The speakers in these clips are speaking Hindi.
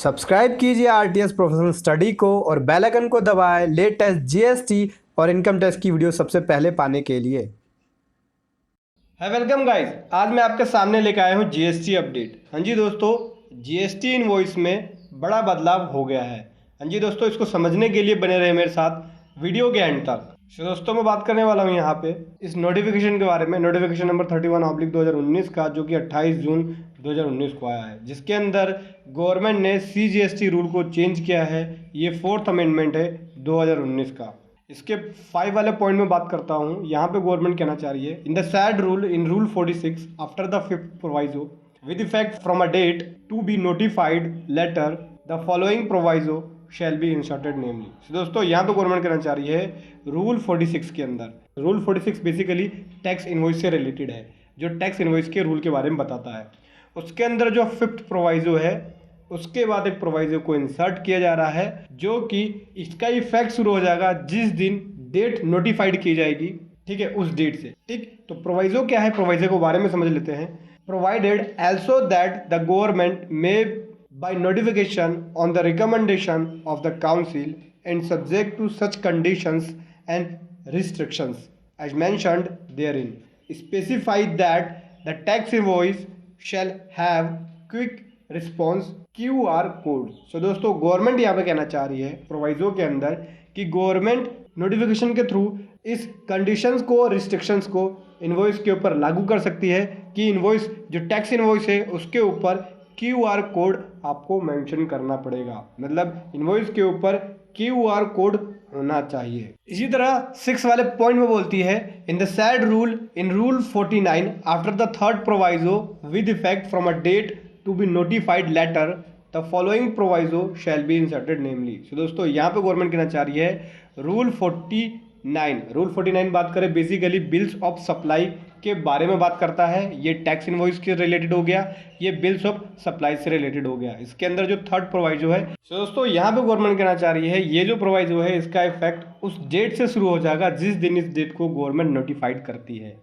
सब्सक्राइब कीजिए आरटीएस प्रोफेशनल स्टडी को और बेल आइकन को दबाएं लेटेस्ट जीएसटी और इनकम टैक्स की वीडियो सबसे पहले पाने के लिए। है वेलकम गाइस, आज मैं आपके सामने लेकर आया हूँ जीएसटी अपडेट। हाँ जी दोस्तों, जीएसटी इनवॉइस में बड़ा बदलाव हो गया है। हाँ जी दोस्तों, इसको समझने के लिए बने रहे मेरे साथ वीडियो के एंड तक। तो दोस्तों मैं बात करने वाला हूँ यहाँ पे इस नोटिफिकेशन के बारे में, नोटिफिकेशन नंबर 31/2019 का, जो कि 28 जून 2019 को आया है, जिसके अंदर गवर्नमेंट ने सीजीएसटी रूल को चेंज किया है। ये 4th अमेंडमेंट है 2019 का। इसके 5 वाले पॉइंट में बात करता हूँ। यहाँ पे गवर्नमेंट कहना चाह रही है, in the said rule in rule 46 after the 5th proviso with effect from a date to be notified later the following proviso shall be inserted namely. तो दोस्तों यहाँ पे गवर्नमेंट कहना चाह रही है रूल 46 के अंदर। रूल 46 बेसिकली टैक्स इनवॉइस से रिलेटेड है, जो टैक्स इनवॉइस के रूल के बारे में बताता है। उसके अंदर जो 5th प्रोवाइजो है, उसके बाद एक प्रोवाइजो को इंसर्ट किया जा रहा है, जो कि इसका इफेक्ट शुरू हो जाएगा जिस दिन डेट नोटिफाइड की जाएगी, ठीक है, उस डेट से। ठीक, तो प्रोवाइजो क्या है, प्रोवाइजो के बारे में समझ लेते हैं। Provided also that the government में by notification on the recommendation of the council and subject to such conditions and restrictions as mentioned therein, specify that the tax invoice shall have quick response QR code. So दोस्तों गवर्नमेंट यहाँ पे कहना चाह रही है प्रोवाइजो के अंदर कि गवर्नमेंट नोटिफिकेशन के थ्रू इस कंडीशंस को, रिस्ट्रिक्शंस को इनवॉइस के ऊपर लागू कर सकती है कि इनवॉइस, जो टैक्स इनवॉइस है, उसके ऊपर QR कोड आपको मेंशन करना पड़ेगा। मतलब इनवॉइस के ऊपर QR कोड होना चाहिए। इसी तरह 6 वाले पॉइंट में बोलती है, in the said rule in rule 49 after the 3rd proviso with effect from a date to be notified later the following proviso shall be inserted namely. So दोस्तों यहाँ पे गवर्नमेंट कहना चाह रही है रूल 49 बात करें बेसिकली बिल्स ऑफ सप्लाई के बारे में बात करता है। ये टैक्स इनवॉइस के रिलेटेड हो गया, ये बिल्स ऑफ सप्लाई से रिलेटेड हो गया। इसके अंदर जो 3rd प्रोवाइजो है, तो दोस्तों यहाँ पे गवर्नमेंट कहना चाह रही है ये जो प्रोवाइजो है, इसका इफेक्ट उस डेट से शुरू हो जाएगा जिस दिन इस डेट को गवर्नमेंट नोटिफाइड करती है।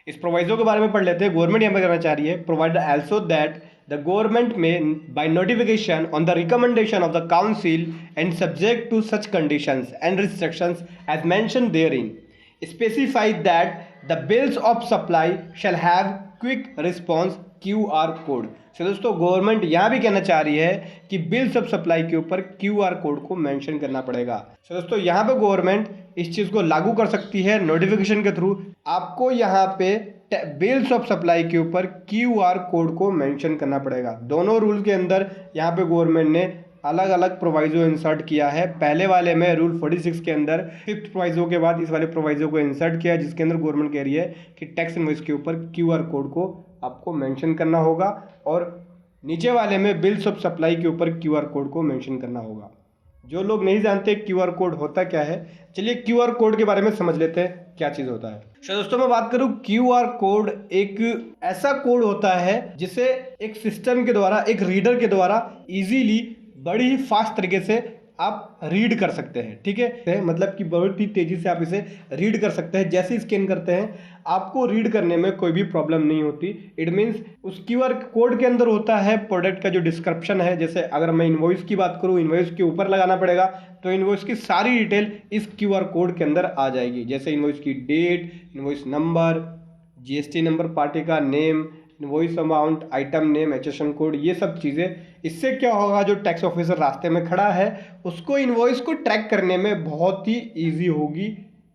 इस प्रोवाइजो के बारे में पढ़ लेते हैं। गवर्नमेंट यहाँ पे कहना चाह रही है, provide also that the government may by notification on the recommendation of the council and subject to such conditions and restrictions as mentioned therein, specify that the bills of supply shall have quick response QR code. तो दोस्तों गवर्नमेंट यहाँ भी कहना चाह रही है कि बिल्स ऑफ सप्लाई के ऊपर QR कोड को मेंशन करना पड़ेगा। तो दोस्तों यहाँ पे गवर्नमेंट इस चीज़ को लागू कर सकती है नोटिफिकेशन के थ्रू। आपको यहाँ पे बिल्स ऑफ सप्लाई के ऊपर QR कोड को मेंशन करना पड़ेगा। दोनों रूल के अंदर यहाँ पे गवर्नमेंट ने अलग अलग प्रोवाइजो इंसर्ट किया है। पहले वाले में रूल 46 के अंदर 5th प्रोवाइजो के बाद इस वाले प्रोवाइजो को इंसर्ट किया, जिसके अंदर गवर्नमेंट कह रही है कि टैक्स इनवॉइस के ऊपर QR कोड को आपको मेंशन करना होगा, और नीचे वाले में बिल्स ऑफ सप्लाई के ऊपर QR कोड को मेंशन करना होगा। जो लोग नहीं जानते QR कोड होता क्या है, चलिए QR कोड के बारे में समझ लेते हैं क्या चीज़ होता है। तो दोस्तों मैं बात करूं, QR कोड एक ऐसा कोड होता है जिसे एक सिस्टम के द्वारा, एक रीडर के द्वारा इजीली, बड़ी ही फास्ट तरीके से आप रीड कर सकते हैं। ठीक है, मतलब कि बहुत ही तेज़ी से आप इसे रीड कर सकते हैं। जैसे ही स्कैन करते हैं आपको रीड करने में कोई भी प्रॉब्लम नहीं होती। इट मीन्स उस QR कोड के अंदर होता है प्रोडक्ट का जो डिस्क्रिप्शन है। जैसे अगर मैं इनवॉइस की बात करूँ, इनवॉइस के ऊपर लगाना पड़ेगा, तो इनवॉइस की सारी डिटेल इस QR कोड के अंदर आ जाएगी। जैसे इनवॉइस की date, invoice number, GST number, party का name, invoice amount, item name, HSN code, ये सब चीज़ें। इससे क्या होगा, जो टैक्स ऑफिसर रास्ते में खड़ा है उसको इनवॉइस को ट्रैक करने में बहुत ही ईजी होगी,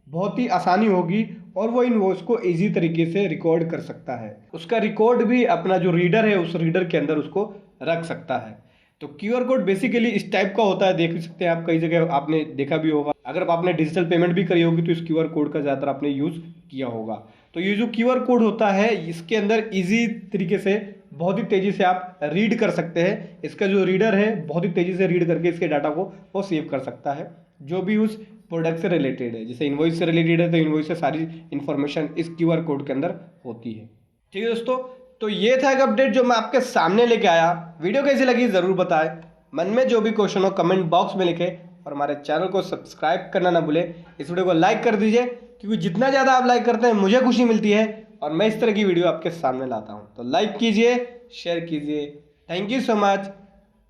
बहुत ही आसानी होगी, और वो इनवॉइस को इजी तरीके से रिकॉर्ड कर सकता है। उसका रिकॉर्ड भी अपना जो रीडर है उस रीडर के अंदर उसको रख सकता है। तो QR कोड बेसिकली इस टाइप का होता है, देख सकते हैं आप, कई जगह आपने देखा भी होगा। अगर आपने डिजिटल पेमेंट भी करी होगी तो इस QR कोड का ज़्यादातर आपने यूज़ किया होगा। तो ये जो QR कोड होता है, इसके अंदर इजी तरीके से, बहुत ही तेज़ी से आप रीड कर सकते हैं। इसका जो रीडर है बहुत ही तेज़ी से रीड करके इसके डाटा को वो सेव कर सकता है, जो भी उस प्रोडक्ट से रिलेटेड है। जैसे इनवॉइस से रिलेटेड है तो इनवॉइस से सारी इन्फॉर्मेशन इस QR कोड के अंदर होती है। ठीक है दोस्तों, तो ये था एक अपडेट जो मैं आपके सामने लेके आया। वीडियो कैसी लगी ज़रूर बताएं। मन में जो भी क्वेश्चन हो कमेंट बॉक्स में लिखें, और हमारे चैनल को सब्सक्राइब करना ना भूलें। इस वीडियो को लाइक कर दीजिए, क्योंकि जितना ज़्यादा आप लाइक करते हैं मुझे खुशी मिलती है, और मैं इस तरह की वीडियो आपके सामने लाता हूँ। तो लाइक कीजिए, शेयर कीजिए। Thank you so much.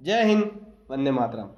जय हिंद, वंदे मातरम।